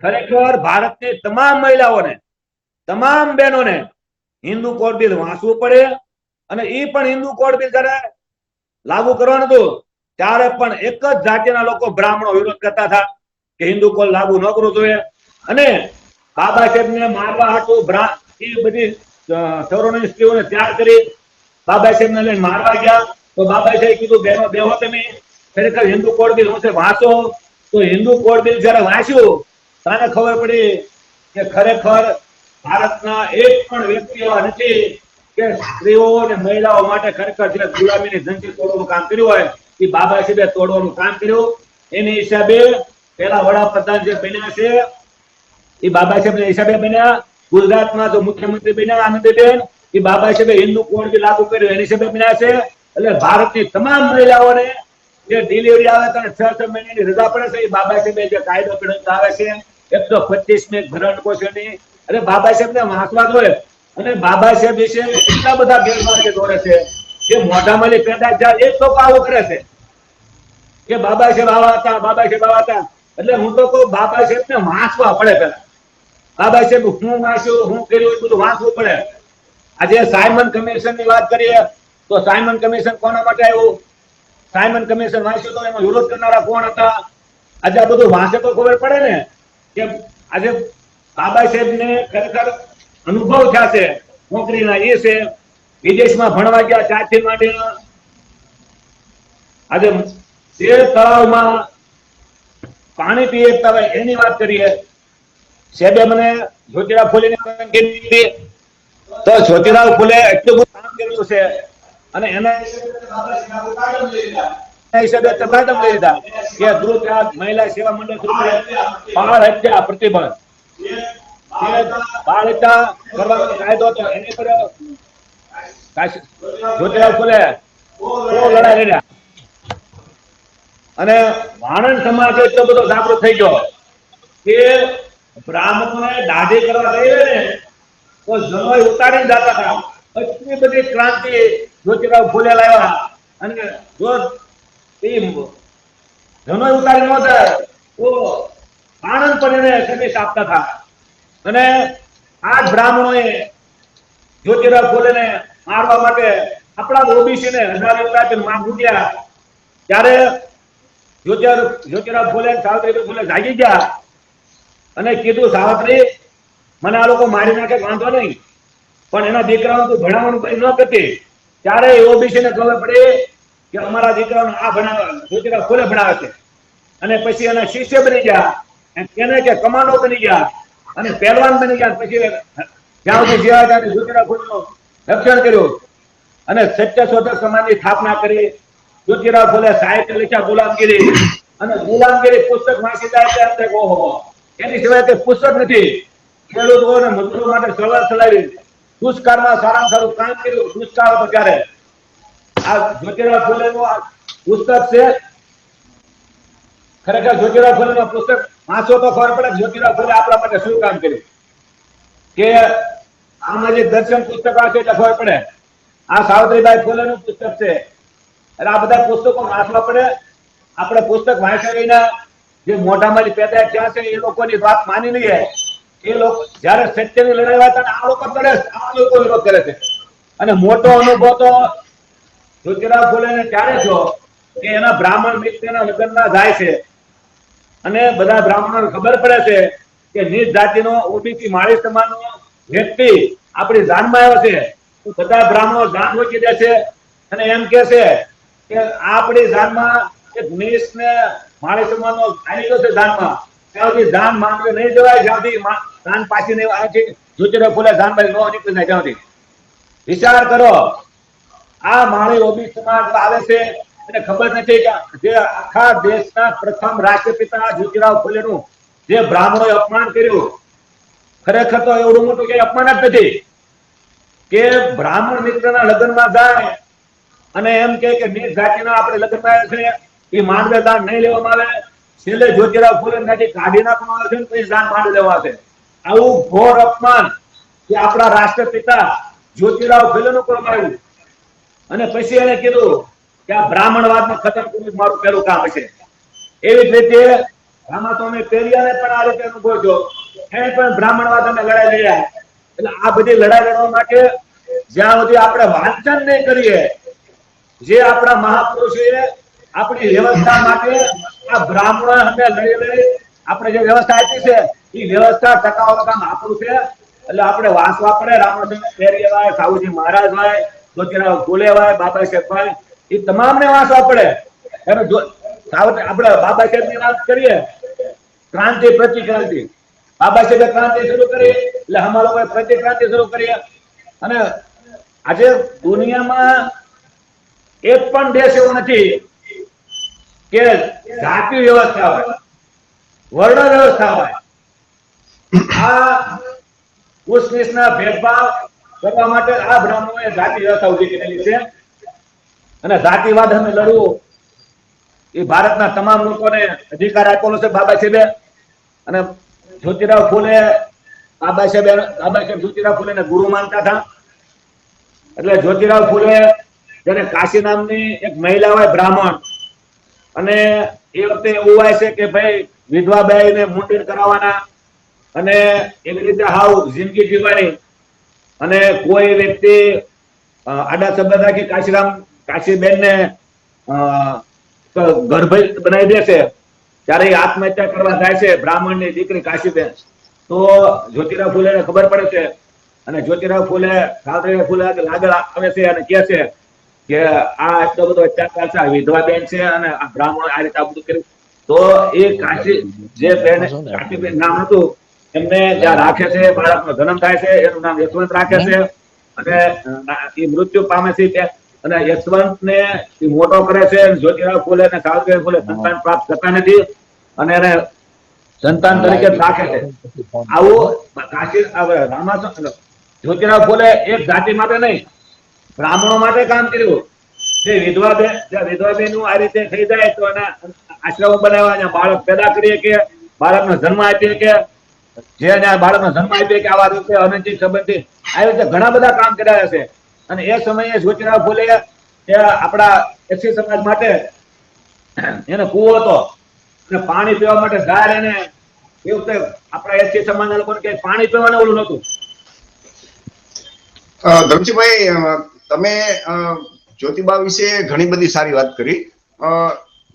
ખરેખર ભારતની તમામ મહિલાઓને, તમામ બહેનોને હિન્દુ કોડ બિલ વાંચવું પડે અને એ પણ હિન્દુ કોડ બિલ જયારે લાગુ કરવાનું હતું ત્યારે પણ એક જ જાતિના લોકો બ્રાહ્મણો વિરોધ કરતા હતા કે હિન્દુ કોડ લાગુ ન કરવું જોઈએ અને બાબા સાહેબને મારવા હાટું એ બધી તરુણી સ્ત્રીઓને ત્યાગ કરી બાબા સાહેબને લઈને મારવા ગયા તો બાબા સાહેબ કીધું બહેનો બેહો તમે ખરેખર હિન્દુ કોડ બિલ હું વાંચો તો હિન્દુ કોડ બિલ જયારે વાંચ્યું તને ખબર પડી કે ખરેખર ભારતના એક પણ વ્યક્તિ એવા નથી કે સ્ત્રીઓ અને મહિલાઓ માટે ખરેખર જે ગુલામીની જંજીર તોડવાનું કામ કર્યું હોય એ બાબા સાહેબે તોડવાનું કામ કર્યું એની હિસાબે પેલા વડાપ્રધાન જે બન્યા છે એ બાબા સાહેબ હિસાબે બન્યા ગુજરાતમાં જો મુખ્યમંત્રી બન્યા આનંદીબેન એ બાબા સાહેબે હિન્દુ કોડ બિલ લાગુ કર્યું એની હિસાબે બન્યા છે એટલે ભારતની તમામ મહિલાઓને જે ડિલિવરી આવે તો 6 મહિનાની રજા પડે છે એ બાબા સાહેબે જે કાયદો ઘડવામાં આવે છે 125 ભરણ પોષણની અરે બાબા સાહેબને વાંચવા જોઈએ અને બાબા સાહેબ વિશે એટલા બધા ગેરમાર્ગે દોરે છે જે મોઢામાં પેદા થયા એ લોકો આવું કરે છે કે બાબા સાહેબ આવા હતા બાબા સાહેબ આવા હતા એટલે હું તો કહું બાબા સાહેબને વાંચવા પડે પેલા બાબા સાહેબ હું વાંચ્યું હું કર્યું એ બધું વાંચવું પડે આજે સાયમન કમિશનની વાત કરીએ તો સાયમન કમિશન કોના માટે આવ્યું સાયમન કમિશન વાંચ્યું તો એનો વિરોધ કરનારા કોણ હતા આજે આ બધું વાંચે તો ખબર પડે ને કે આજે બાબા સાહેબને ખરેખર અનુભવ થયા છે નોકરીના એ છે વિદેશમાં ભણવા ગયા ત્યાંથી માંડી આજે જે તળાવમાં પાણી પીએ હોય એની વાત કરીએ સાહેબે મને જ્યોતિરાવ ફૂલેને કીધી તો જ્યોતિરાવ ફૂલે એટલું બધું કામ કર્યું છે અને એના હિસાબે તબાદમ લઈ લીધા કે ધ્રુવ મહિલા સેવા મંડળ બાળ હત્યા પ્રતિબંધ બાળ હત્યા કરવાનો કાયદો હતો એની પર જ્યોતિરાવ ફૂલે લડાઈ લડ્યા અને વાણંદ સમાજ એટલો બધો જાગૃત થઈ ગયો કે બ્રાહ્મણોને દાઢી કરવા ગઈ ને તો જનોય ઉતારી જતા હતા એટલી બધી ક્રાંતિ જ્યોતિરાવ ફૂલે લાવ્યા અને જો જનોય ઉતારી ન જાય તો આનંદ કરીને સંદેશ આપતા હતા અને આ બ્રાહ્મણોએ જ્યોતિરાવ ફૂલેને મારવા માટે આપણા ઓબીસી ને 1000 રૂપિયા માંગ ઉઠ્યા ત્યારે જ્યોતિરાવ ફૂલે સાવિત્રીબાઈ ફૂલે જાગી ગયા અને કીધું સાવિત્રી મને આ લોકો મારી નાખે વાંધો નહીં પણ એના દીકરાઓને તું ભણાવવાનું કઈ ન કરતી ત્યારે ઓબીસી ને ખબર પડી કે અમારા દીકરાઓને આ ભણાવે જ્યોતિરાવ ફૂલે ભણાવે છે અને પછી એના શિષ્ય બની ગયા એને કે કમાન્ડો બની ગયા અને પહેલવાન બની ગયા પછી જ્યાં સુધી જીવા ત્યાં જ્યોતિરાવ ફૂલેનું રક્ષણ કર્યું અને સત્યશોધક સમાજની સ્થાપના કરી જ્યોતિરાવ ફૂલે સાહિત્ય લખ્યા ગુલામગીરી અને ગુલામગીરી પુસ્તક વાંચી જાય ત્યારે ઓહો એની સિવાય તે પુસ્તક નથી ખેડૂતો અને મજૂરો માટે ચળવળ ચલાવી દુષ્કાળમાં સારામાં સારું કામ કર્યું દુષ્કાળ હતો ત્યારે આ જ્યોતિરાવ ફૂલેનું આ પુસ્તક છે ખરેખર જ્યોતિરાવ ફૂલેનું પુસ્તક વાંચો તો ખબર પડે જ્યોતિરાવ ફૂલે આપણા માટે શું કામ કર્યું કે સામાજિક દર્શન પુસ્તક વાંચે એટલે ખબર પડે આ સાવિત્રીબાઈ ફૂલેનું પુસ્તક છે એટલે આ બધા પુસ્તકો વાંચવા પડે આપણે પુસ્તક વાંચ્યા વિના જે મોઢામાં પેદા થયા છે એ લોકોની વાત માની લઈએ એ લોકો જયારે સત્યની લડાઈ વાત આ લોકો કરે આ લોકો વિરોધ કરે છે અને મોટો અનુભવ તો જ્યોતિરાવ ફૂલેને ત્યારે થયો કે એના બ્રાહ્મણ મિત્રના લગ્નમાં જાય છે અને બધા બ્રાહ્મણોને ખબર પડે છે કે નીચ જાતિનો ઓબીસી માળી સમાજનો વ્યક્તિ આપણી જાનમાં આવ્યો છે તો બધા બ્રાહ્મણો જાન રોકી દે છે અને એમ કે છે કે આપણી જાનમાં એક નીચ ને માળી સમાજનો આવી ગયો છે જાનમાં ત્યાં સુધી જાન માંગવે નહીં જવાય જ્યાં સુધી જાન પાછી નહીં આવે જ્યોતિરાવ ફૂલે જાન ભાઈ નો નીકળી જાય ત્યાં સુધી વિચાર કરો આ માળી ઓબીસી સમાજ આવે છે એને ખબર નથી કે જે આખા દેશના પ્રથમ રાષ્ટ્રપિતા જ્યોતિરાવ ફૂલેનું જે બ્રાહ્મણોએ અપમાન કર્યું ખરેખર તો એવડું મોટું કઈ અપમાન જ નથી કે બ્રાહ્મણ મિત્રના લગ્નમાં જાય અને એમ કે નીચ જાતિના આપણે લગ્નમાં આવે છે એ માંડવે દાન નહીં લેવામાં આવે છેલ્લે જ્યોતિરાવ ફૂલે કાઢી નાખવામાં આવે છે પછી દાન માંડવી લેવા છે આવું ઘોર અપમાન કે આપણા રાષ્ટ્રપિતા જ્યોતિરાવ ફૂલેનું કરવામાં આવ્યું અને પછી એને કીધું કે આ બ્રાહ્મણવાદમાં ખતમ કરવું મારું પહેલું કામ હશે એવી જ રીતે રામાસ્વામી પેરિયાને પણ આ રીતે અનુભવ્યો, એને પણ બ્રાહ્મણવાદ અને લડાઈ લડ્યા. એટલે આ બધી લડાઈ લડવા માટે જ્યાં સુધી આપણે વાંચન નહીં કરીએ, જે આપણા મહાપુરુષોએ આપણી વ્યવસ્થા માટે આ બ્રાહ્મણો સાથે લડી લડી આપણે જે વ્યવસ્થા આપી છે એ વ્યવસ્થા ટકાવવા કામ આપણું છે. એટલે આપણે વાંચવા પડે. રામાસ્વામી પેરિયા હોય, સાહુજી મહારાજ હોય, જ્યોતિરાવ ફૂલે હોય, બાબા સાહેબ, એ તમામને વાંચવા પડે. આપણે બાબા સાહેબ ની વાત કરીએ, ક્રાંતિ પ્રતિક્રાંતિ, બાબા સાહેબે ક્રાંતિ શરૂ કરી એટલે અમે લોકોએ પ્રતિક્રાંતિ શરૂ કરી. અને આજે દુનિયામાં એક પણ દેશ એવો નથી કે જાતિ વ્યવસ્થા હોય, વર્ણ વ્યવસ્થા હોય. આ ઉચ્ચ નીચના ભેદભાવ કરવા માટે આ બ્રાહ્મણોએ જાતિ વ્યવસ્થા ઉભી કરેલી છે. અને જાતિવાદ અમે લડવું એ ભારતના તમામ લોકોને અધિકાર આપેલો છે બાબા સાહેબે. અને જ્યોતિરાવ ફૂલે, બાબા સાહેબ જ્યોતિરાવ ફૂલેને ગુરુ માનતા હતા. એટલે જ્યોતિરાવ ફૂલે જેને કાશી નામની એક મહિલા હોય બ્રાહ્મણ, અને એ વખતે એવું હોય છે કે ભાઈ વિધવા બાઈને મુંડન કરાવવાના અને એવી રીતે હાવ જિંદગી જીવવાની. અને કોઈ વ્યક્તિ આડા શબ્દ રાખી કાશીબેન ને ગર્ભ બનાવી દેશે ત્યારે એ આત્મહત્યા કરવા જાય છે, બ્રાહ્મણની દીકરી કાશીબેન. તો જ્યોતિરાવ ફૂલે ખબર પડે છે અને જ્યોતિરાવ ફૂલે સાવિત્રીબાઈ ફૂલે આગળ આવે છે અને કહે છે કે આ એટલો બધો અત્યાચાર છે, વિધવા બેન છે અને આ બ્રાહ્મણો આ રીતે આ બધું કર્યું. તો એ કાશી જે બેન કાશીબેન નામ હતું એમને જ્યાં રાખે છે, બાળકનો જન્મ થાય છે, એનું નામ યશવંત રાખે છે. અને એ મૃત્યુ પામે છે અને યશવંત ને મોટો કરે છે. જ્યોતિરાવ ફૂલે અને સાવિત્રીબાઈ ફૂલે સંતાન પ્રાપ્ત કરતા નથી અને એને સંતાન તરીકે રાખે છે. આવું કાશી રામાસ્વામી જ્યોતિરાવ ફૂલે એક જાતિ માટે નહીં, બ્રાહ્મણો માટે કામ કર્યું. જે વિધવા બેન આ રીતે થઈ જાય તો એના આશ્રમો બનાવ્યા, બાળક પેદા કરીએ કે બાળકનો જન્મ આપીએ કે જે બાળકનો જન્મ આપીએ કે આવા રીતે અનૈતિક સંબંધી આવી રીતે ઘણા બધા કામ કર્યા છે. અને એ સમયે જ્યોતિરાવ ફૂલે આપણા એસી સમાજ માટે એને કૂવો હતો અને પાણી પીવા માટે ગાય એને એવું કે આપણા એસી સમાજના લોકોને કે પાણી પીવાનું ઓલું નતું. ધનજીભાઈ, તમે જ્યોતિબા વિશે ઘણી બધી સારી વાત કરી.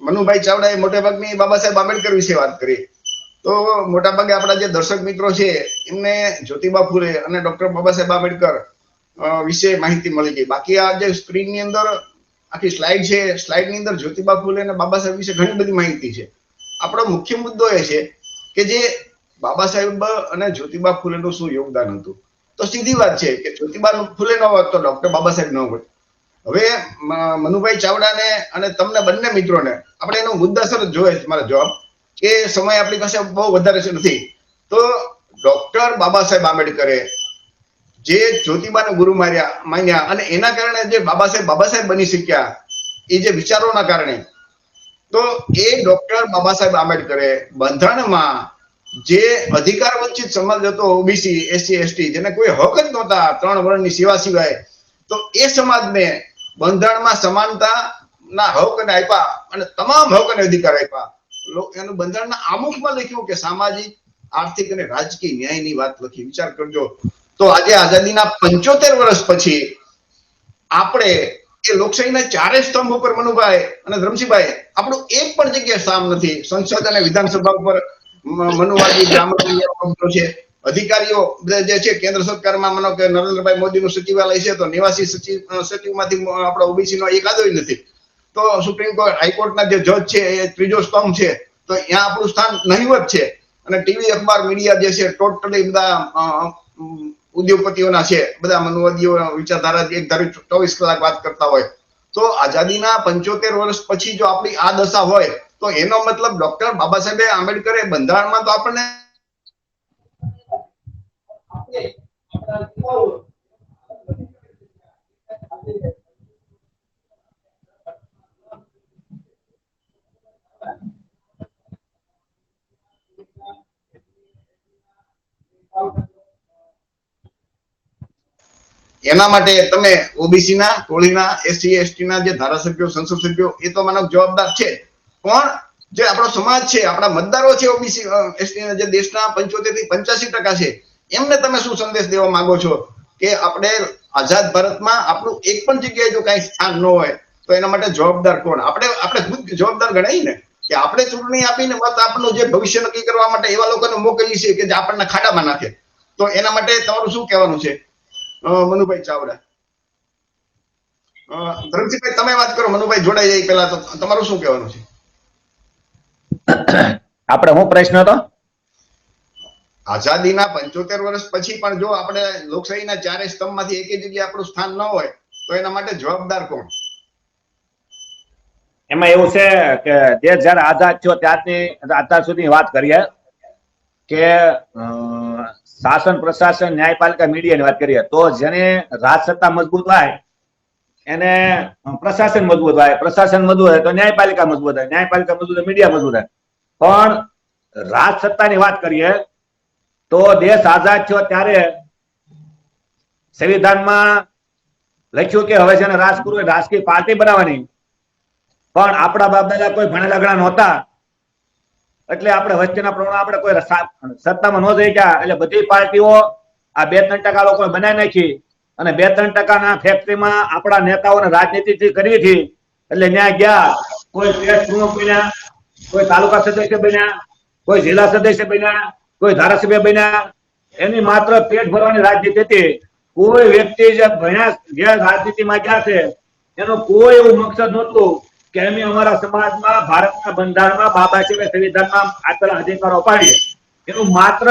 મનુભાઈ ચાવડાએ મોટા ભાગની બાબા સાહેબ આંબેડકર વિશે વાત કરી. તો મોટા ભાગે આપણા જે દર્શક મિત્રો છે એમને જ્યોતિબા ફૂલે અને ડોક્ટર બાબા સાહેબ આંબેડકર વિશે માહિતી મળી ગઈ. બાકી આ જે સ્ક્રીન ની અંદર આખી સ્લાઇડ છે, સ્લાઇડ ની અંદર જ્યોતિબા ફૂલે અને બાબા સાહેબ વિશે ઘણી બધી માહિતી છે. આપણો મુખ્ય મુદ્દો એ છે કે જે બાબા સાહેબ અને જ્યોતિબા ફૂલેનું શું યોગદાન હતું. તો સીધી વાત છે કે જ્યોતિબા ફૂલે ન હોત તો ડોક્ટર બાબા સાહેબ ન હોત. હવે મનુભાઈ ચાવડાને અને તમને બંને મિત્રોને આપણે એનો મુદ્દાસર જ જોઈએ મારો જવાબ, કે સમય આપણી પાસે બહુ વધારે છે નથી. તો ડોક્ટર બાબા સાહેબ આંબેડકરે જે જ્યોતિબાને ગુરુ માન્યા અને એના કારણે જે બાબા સાહેબ બની શક્યા એ જે વિચારોના કારણે, તો એ ડોક્ટર બાબા સાહેબ આંબેડકરે બંધારણમાં જે અધિકાર વંચિત સમાજ હતો, ઓબીસી, એસસી, એસટી, જેને કોઈ હક જ નહોતા 3 વર્ણની સેવા સિવાય, તો એ સમાજને બંધારણમાં સમાનતા ના હક અને આપ્યા અને તમામ હક અને અધિકાર આપ્યા. એનું બંધારણના આમુખમાં લખ્યું કે સામાજિક, આર્થિક અને રાજકીય ન્યાયની વાત લખી. વિચાર કરજો. તો આજે આઝાદીના 75 વર્ષ પછી આપણે એ લોકશાહીના 4 સ્તંભ ઉપર મનુભાઈ અને ધરમસિંહભાઈ આપણું એક પણ જગ્યાએ સ્થાન નથી. સંસદ અને વિધાનસભા ઉપર મનુવાદી બ્રાહ્મણ છે. અધિકારીઓ જે છે કેન્દ્ર સરકારમાં, માનો કે નરેન્દ્રભાઈ મોદીનું સચિવાલય છે તો નિવાસી સચિવમાંથી આપણા ઓબીસી નો એકાદોય નથી. તો સુપ્રીમ કોર્ટ, હાઈકોર્ટના જે જજ છે એ 3જો સ્તંભ છે. તો ત્યાં આપણું સ્થાન નહીવત છે. અને ટીવી, અખબાર, મીડિયા જે છે ટોટલી બધા ઉદ્યોગપતિઓના છે, બધા મનુવાદીઓ વિચારધારા એક ધારી 24 કલાક વાત કરતા હોય. તો આઝાદીના 75 વર્ષ પછી જો આપણી આ દશા હોય તો એનો મતલબ ડોક્ટર બાબા સાહેબ આંબેડકરે બંધારણમાં તો આપણને એના માટે તમે ઓબીસી ના, કોળીના, એસસી એસટી ના જે ધારાસભ્યો, સંસદ સભ્યો એ તો માનવ જવાબદાર છે, પણ જે આપણો સમાજ છે, આપણા મતદારો છે ઓબીસી એસટી જે દેશના 75 થી 85% છે, એમને તમે શું સંદેશ દેવા માંગો છો કે આપણે આઝાદ ભારતમાં આપણું એક પણ જગ્યાએ જો કઈ સ્થાન ન હોય તો એના માટે જવાબદાર કોણ? આપણે ખુદ જવાબદાર ગણાય ને, કે આપણે ચૂંટણી આપીને મત આપણું જે ભવિષ્ય નક્કી કરવા માટે એવા લોકોને મોકલી છે કે જે આપણને ખાડામાં નાખે. તો એના માટે તમારું શું કહેવાનું છે મનુભાઈ ચાવડા? ધરમસિંહભાઈ તમે વાત કરો, મનુભાઈ જોડાઈ જાય પેલા તો તમારું શું કહેવાનું છે? આપણે શું પ્રશ્ન હતો? આઝાદીના 75 વર્ષ પછી પણ જો આપણે લોકશાહીના ચારે સ્તંભમાંથી એકે જગ્યાએ આપણું સ્થાન ન હોય તો એના માટે જવાબદાર કોણ? એમાં એવું છે કે દેશ જયારે આઝાદ થયો ત્યારથી અત્યાર સુધી વાત કરીએ કે શાસન, પ્રશાસન, ન્યાયપાલિકા, મીડિયાની વાત કરીએ તો જેને રાજ સત્તા મજબૂત હોય એને પ્રશાસન મજબૂત હોય, પ્રશાસન મજબૂત હોય તો ન્યાયપાલિકા મજબૂત હોય, ન્યાયપાલિકા મજબૂત હોય મીડિયા મજબૂત હોય. પણ રાજ સત્તાની વાત કરીએ તો દેશ આઝાદ થયો ત્યારે સંવિધાનમાં લખ્યું કે હવે જેને રાજ કરવું હોય રાજકીય પાર્ટી બનાવવાની. પણ આપણા બાપ દાદા કોઈ ભણેલા ગણા નહોતા એટલે આપણે વચ્ચેના પ્રમાણે આપણે કોઈ સત્તામાં ન થઈ ગયા એટલે બધી પાર્ટીઓ આ 2-3% લોકો બનાવી નાખી અને 2-3% ફેક્ટરીમાં આપણા નેતાઓને રાજનીતિ કરી હતી. એટલે ત્યાં ગયા, કોઈ પેટ પ્રમુખ બન્યા, કોઈ તાલુકા સદસ્ય બન્યા, કોઈ જિલ્લા સદસ્ય બન્યા, કોઈ ધારાસભ્ય બન્યા. એની માત્ર પેટ ભરવાની રાજનીતિ હતી. કોઈ વ્યક્તિ જે ભણ્યા જે રાજનીતિમાં ગયા છે એનો કોઈ એવું મકસદ નહોતું કે અમે અમારા સમાજમાં ભારતના બંધારણમાં બાબા સાહેબે સંવિધાનમાં આપેલા અધિકારો પાડીએ. એનું માત્ર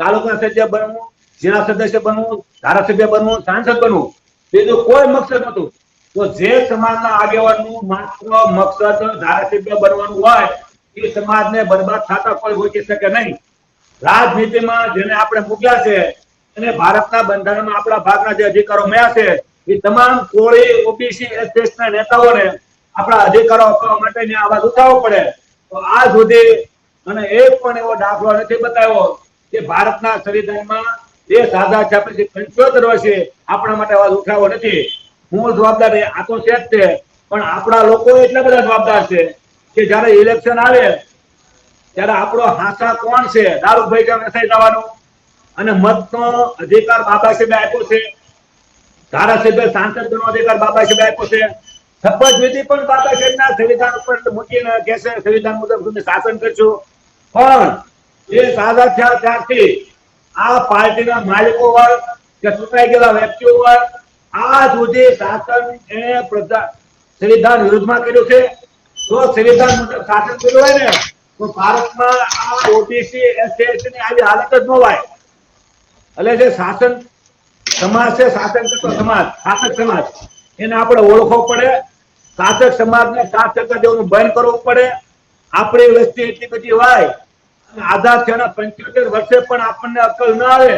તાલુકા સદસ્ય બનવું, જિલ્લા સદસ્ય બનવું, ધારાસભ્ય બનવું, સાંસદ બનવું, બીજું કોઈ મકસદ નહોતું. તો જે સમાજના આગેવાનનું માત્ર મકસદ ધારાસભ્ય બનવાનું હોય એ સમાજને બરબાદ થતા કોઈ રોકી શકે નહીં. રાજનીતિમાં જેને આપણે મૂક્યા છે અને ભારતના બંધારણમાં આપણા ભાગના જે અધિકારો મળ્યા છે એ તમામ કોળી, ઓબીસી, એસટી નેતાઓને આપણા અધિકારો આપવા માટે અવાજ ઉઠાવવો પડે. તો આ સુધી અને એક પણ એવો દાખલો નથી બતાવ્યો કે ભારતના સંવિધાનમાં દેશ આઝાદ થયા પછી 75 વર્ષે આપણા માટે અવાજ ઉઠાવ્યો નથી. હું જવાબદાર આ તો છે જ તે, પણ આપણા લોકો એટલા બધા જવાબદાર છે કે જયારે ઇલેક્શન આવે ત્યારે આપણો હાસા કોણ છે? દારૂભાઈ કે વેચાઈ જવાનું અને મતનો અધિકાર બાબા સાહેબે આપ્યો છે. ધારાસભ્ય, સાંસદનો અધિકાર બાબા સાહેબે આપ્યો છે. શપથવિધિ પણ બાબા સાહેબના સંવિધાન ઉપર મૂકીને કહેશે સંવિધાન મુજબ તમે શાસન કરશો. પણ દેશ આઝાદ થયા ત્યારથી આ પાર્ટીના માલિકો વર્ગ કે ચૂંટાઈ ગયેલા વ્યક્તિઓ વર્ગ આ સુધી શાસન એને સંવિધાન વિરુદ્ધમાં કર્યું છે. જો સંવિધાન મુજબ શાસન કર્યું હોય ને તો ભારતમાં આ ઓબીસી, એસટી ની આવી હાલત જ ન હોય. એટલે જે શાસન સમાજ છે, શાસન કરતો સમાજ, શાસક સમાજ, એને આપણે ઓળખવો પડે. શાસક સમાજને 7% જેવું બંધ કરવું પડે. આપણી વસ્તી એટલી બધી હોય આઝાદ થયાના 75 વર્ષે પણ આપણને અક્કલ ન આવે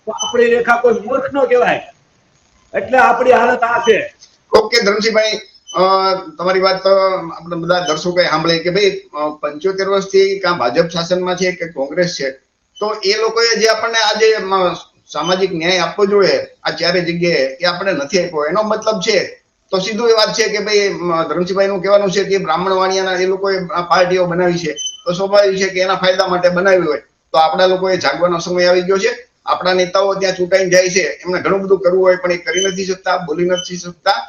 તો આપણી રેખા કોઈ મૂર્ખ ન કહેવાય. એટલે આપણી હાલત આ છે. ઓકે ધરમસિંહભાઈ, તમારી વાત આપણે બધા દર્શકોએ સાંભળી કે ભાઈ 75 વર્ષથી કાં ભાજપ શાસનમાં છે કે કોંગ્રેસ છે, તો એ લોકોએ જે આપણને આજે સામાજિક ન્યાય આપવો જોઈએ આ ચારે જગ્યાએ એ આપણે નથી આપ્યો. એનો મતલબ છે તો સીધું એ વાત છે કે ભાઈ ધરમસિંહભાઈ નું કહેવાનું છે કે બ્રાહ્મણ વાણિયાના એ લોકોએ પાર્ટીઓ બનાવી છે તો સ્વાભાવિક છે કે એના ફાયદા માટે બનાવી હોય. તો આપણા લોકોએ જાગવાનો સમય આવી ગયો છે. આપણા નેતાઓ ત્યાં ચૂંટાઈને જાય છે, એમને ઘણું બધું કરવું હોય પણ એ કરી નથી શકતા, બોલી નથી શકતા.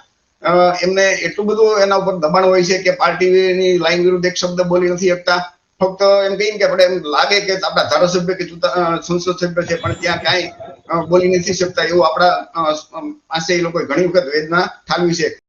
એમને એટલું બધું એના ઉપર દબાણ હોય છે કે પાર્ટીની લાઈન વિરુદ્ધ એક શબ્દ બોલી નથી શકતા. ફક્ત એમ કહીને કે આપણે એમ લાગે કે આપણા ધારાસભ્ય કે સંસદ સભ્ય છે પણ ત્યાં કાંઈ બોલી નથી શકતા એવું આપણા પાસે એ લોકોએ ઘણી વખત વેદના ઠાલવી છે.